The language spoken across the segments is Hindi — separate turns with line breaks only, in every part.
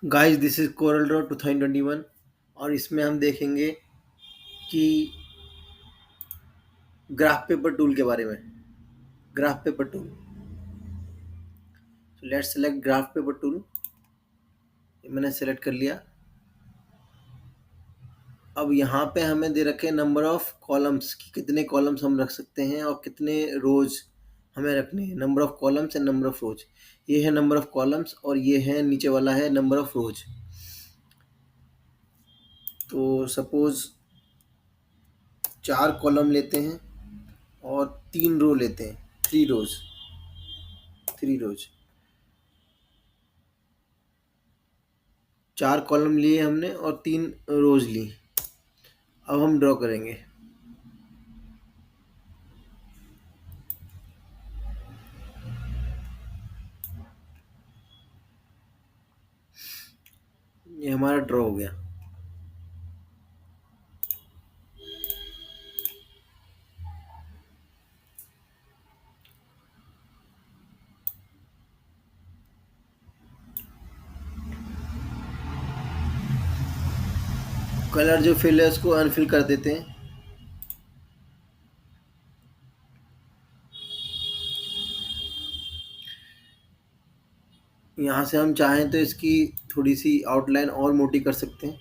Guys this is Corel Draw 2021 और इसमें हम देखेंगे कि ग्राफ पेपर टूल के बारे में। Graph paper tool, so let's select graph paper tool. मैंने सेलेक्ट कर लिया। अब यहाँ पे हमें दे रखे नंबर ऑफ कॉलम्स कि कितने कॉलम्स हम रख सकते हैं और कितने रोज हमें रखने हैं। Number of columns and number of रोज। ये है नंबर ऑफ कॉलम्स और ये है नीचे वाला है नंबर ऑफ रोज। तो सपोज 4 कॉलम लेते हैं और 3 रो लेते हैं। 3 रोज, 3 रोज। 4 कॉलम लिए हमने और 3 रोज ली। अब हम ड्रॉ करेंगे। ये हमारा ड्रॉ हो गया। कलर जो फिल है उसको अनफिल कर देते हैं। यहाँ से हम चाहें तो इसकी थोड़ी सी आउटलाइन और मोटी कर सकते हैं।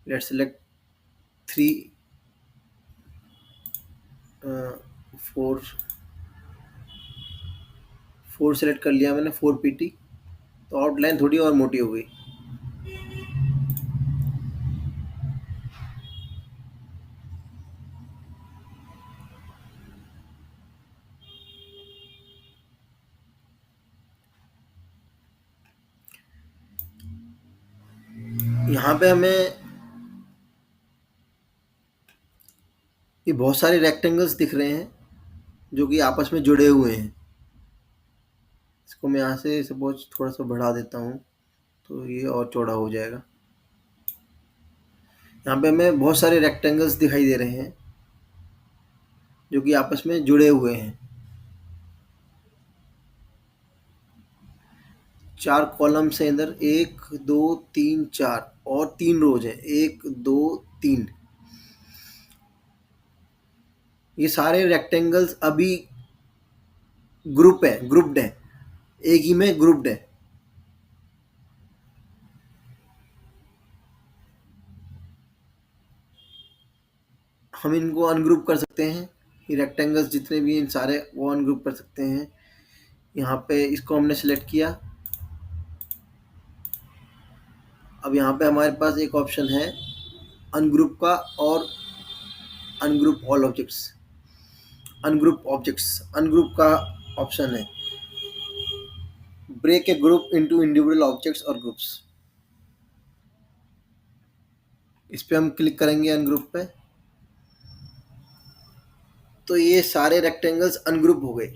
लेट्स सेलेक्ट 3 4 4 सेलेक्ट कर लिया मैंने, 4 PT। तो आउटलाइन थोड़ी और मोटी हो गई। यहाँ पे हमें ये बहुत सारे रेक्टेंगल्स दिख रहे हैं जो कि आपस में जुड़े हुए हैं। इसको मैं यहाँ से सपोज थोड़ा सा बढ़ा देता हूँ तो ये और चौड़ा हो जाएगा। यहाँ पे हमें बहुत सारे रेक्टेंगल्स दिखाई दे रहे हैं जो कि आपस में जुड़े हुए हैं। 4 कॉलम्स है इधर, 1 2 3 4 और 3 रोज है, 1 2 3। ये सारे रेक्टेंगल्स अभी ग्रुप्ड है, एक ही में ग्रुप्ड है। हम इनको अनग्रुप कर सकते हैं। ये रेक्टेंगल्स जितने भी हैं इन सारे वो अनग्रुप कर सकते हैं। यहाँ पे इसको हमने सेलेक्ट किया। अब यहाँ पे हमारे पास एक ऑप्शन है अनग्रुप का और अनग्रुप ऑल ऑब्जेक्ट्स। अनग्रुप का ऑप्शन है ब्रेक ए ग्रुप इनटू इंडिविजुअल ऑब्जेक्ट्स और ग्रुप्स। इस पे हम क्लिक करेंगे अनग्रुप पे। तो ये सारे रेक्टेंगल्स अनग्रुप हो गए।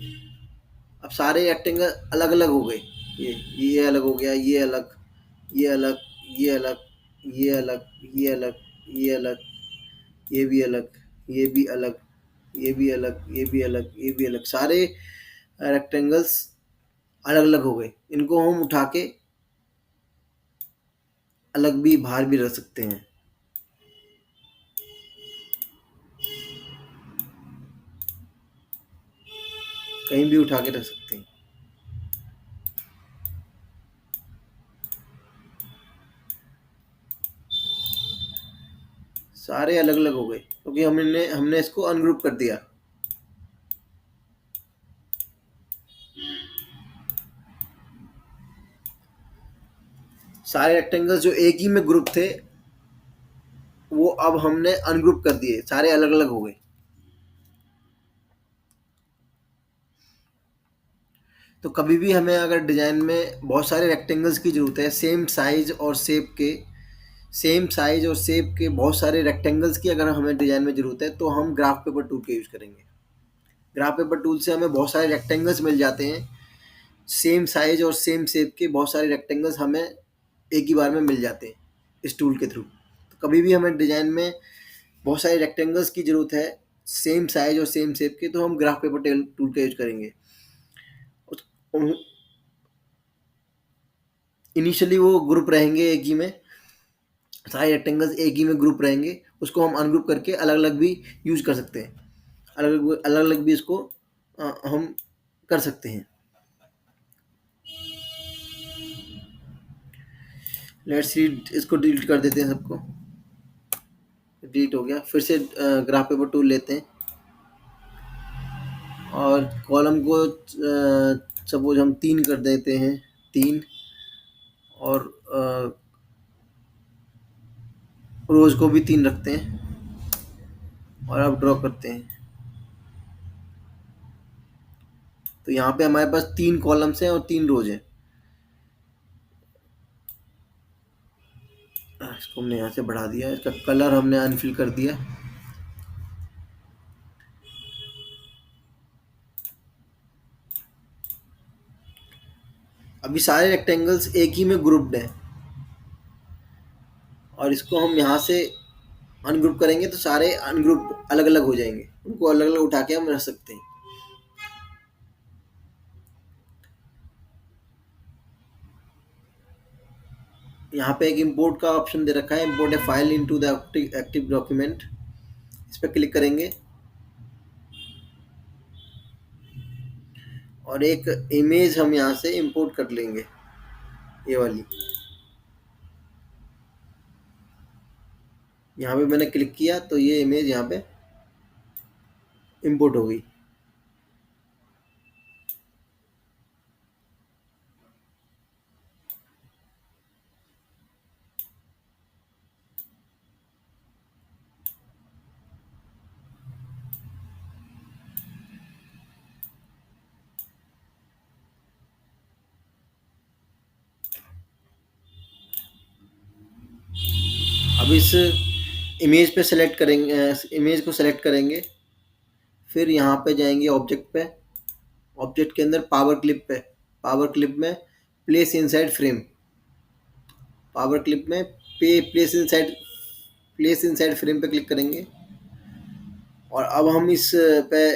अब सारे रेक्टेंगल अलग अलग हो गए। ये अलग हो गया, ये अलग, ये अलग, ये अलग, ये अलग, ये अलग, ये अलग, ये भी अलग, ये भी अलग, ये भी अलग, ये भी अलग, ये भी अलग। सारे रेक्टेंगल्स अलग अलग हो गए। इनको हम उठा के अलग भी बाहर भी रख सकते हैं। कहीं भी उठा के रख सकते हैं। सारे अलग अलग हो गए क्योंकि हमने हमने इसको अनग्रुप कर दिया। सारे रेक्टेंगल्स जो एक ही में ग्रुप थे वो अब हमने अनग्रुप कर दिए, सारे अलग अलग हो गए। तो कभी भी हमें अगर डिज़ाइन में बहुत सारे रेक्टेंगल्स की ज़रूरत है, सेम साइज और शेप के बहुत सारे रेक्टेंगल्स की अगर हमें डिज़ाइन में ज़रूरत है तो हम ग्राफ पेपर टूल के यूज़ करेंगे। ग्राफ पेपर टूल से हमें बहुत सारे रेक्टेंगल्स मिल जाते हैं। सेम साइज और सेम शेप के बहुत सारे रेक्टेंगल्स हमें एक ही बार में मिल जाते हैं इस टूल के थ्रू। तो कभी भी हमें डिज़ाइन में बहुत सारे रेक्टेंगल्स की ज़रूरत है सेम साइज और सेम शेप के, तो हम ग्राफ पेपर टूल का यूज करेंगे। उस- इनिशियली वो ग्रुप रहेंगे एक ही में, सारे रेक्टेंगल्स एक ही में ग्रुप रहेंगे, उसको हम अनग्रुप करके अलग अलग भी यूज कर सकते हैं, अलग अलग अलग भी इसको हम कर सकते हैं। लेट्स सी, इसको डिलीट कर देते हैं सबको। डिलीट हो गया। फिर से ग्राफ पेपर टूल लेते हैं और कॉलम को सपोज हम 3 कर देते हैं, 3, और रोज को भी 3 रखते हैं और अब ड्रॉ करते हैं। तो यहाँ पे हमारे पास 3 कॉलम्स हैं और 3 रोज हैं। इसको हमने यहाँ से बढ़ा दिया, इसका कलर हमने अनफिल कर दिया। अभी सारे रेक्टेंगल्स एक ही में ग्रुप्ड हैं और इसको हम यहाँ से अनग्रुप करेंगे तो सारे अनग्रुप अलग अलग हो जाएंगे, उनको अलग अलग उठा के हम रख सकते हैं। यहाँ पे एक इंपोर्ट का ऑप्शन दे रखा है, import A file into the active document. इस पर क्लिक करेंगे और एक इमेज हम यहाँ से इंपोर्ट कर लेंगे, ये वाली। यहाँ पे मैंने क्लिक किया तो ये इमेज यहाँ पे इंपोर्ट हो गई। अब इस इमेज पे सेलेक्ट करेंगे, इमेज को सेलेक्ट करेंगे, फिर यहाँ पे जाएंगे ऑब्जेक्ट पे, ऑब्जेक्ट के अंदर पावर क्लिप पे, पावर क्लिप में place inside frame, power clip में प्लेस इनसाइड फ्रेम पे क्लिक करेंगे। और अब हम इस पे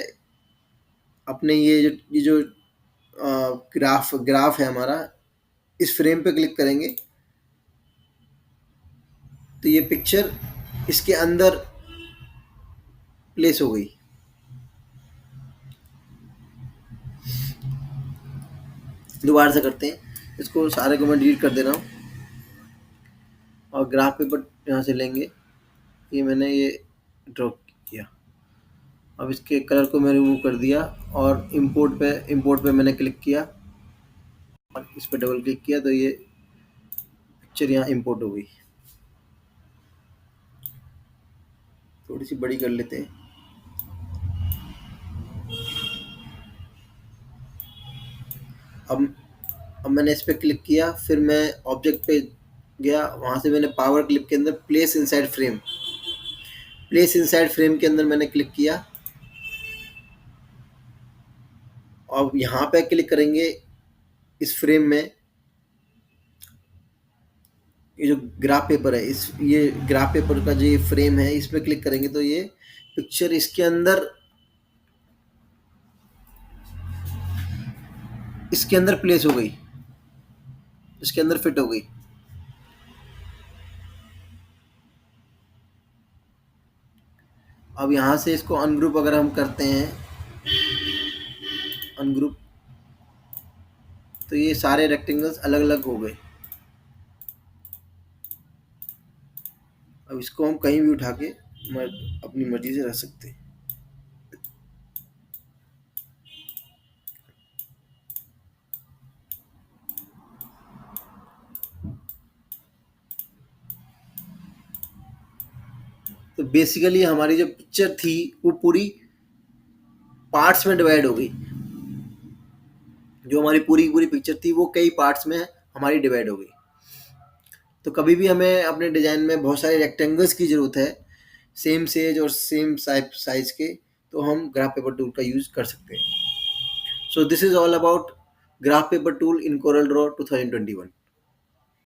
अपने ये जो ग्राफ है हमारा, इस फ्रेम पे क्लिक करेंगे तो ये पिक्चर इसके अंदर प्लेस हो गई। दोबारा से करते हैं, इसको सारे को मैं डिलीट कर दे रहा हूँ और ग्राफ पेपर यहाँ से लेंगे, ये मैंने ये ड्रॉ किया। अब इसके कलर को मैं रिमूव कर दिया और इंपोर्ट पे मैंने क्लिक किया और इस पर डबल क्लिक किया तो ये पिक्चर यहाँ इंपोर्ट हो गई। थोड़ी सी बड़ी कर लेते हैं। अब अब मैंने इस पर क्लिक किया, फिर मैं ऑब्जेक्ट पे गया, वहाँ से मैंने पावर क्लिप के अंदर प्लेस इनसाइड फ्रेम के अंदर मैंने क्लिक किया। और यहाँ पे क्लिक करेंगे इस फ्रेम में, ये जो ग्राफ पेपर है, इस ये ग्राफ पेपर का जो ये फ्रेम है, इस पर क्लिक करेंगे तो ये पिक्चर इसके अंदर प्लेस हो गई, इसके अंदर फिट हो गई। अब यहाँ से इसको अनग्रुप अगर हम करते हैं, अनग्रुप, तो ये सारे रेक्टेंगल्स अलग अलग हो गए। अब इसको हम कहीं भी उठा के अपनी मर्जी से रख सकते हैं। तो बेसिकली हमारी जो पिक्चर थी वो पूरी पार्ट्स में डिवाइड हो गई। जो हमारी पूरी पूरी पिक्चर थी वो कई पार्ट्स में हमारी डिवाइड हो गई। तो कभी भी हमें अपने डिज़ाइन में बहुत सारे रेक्टेंगल्स की ज़रूरत है, सेम सेज और सेम साइज के, तो हम ग्राफ पेपर टूल का यूज़ कर सकते हैं। So this is all about graph paper tool in Corel Draw 2021।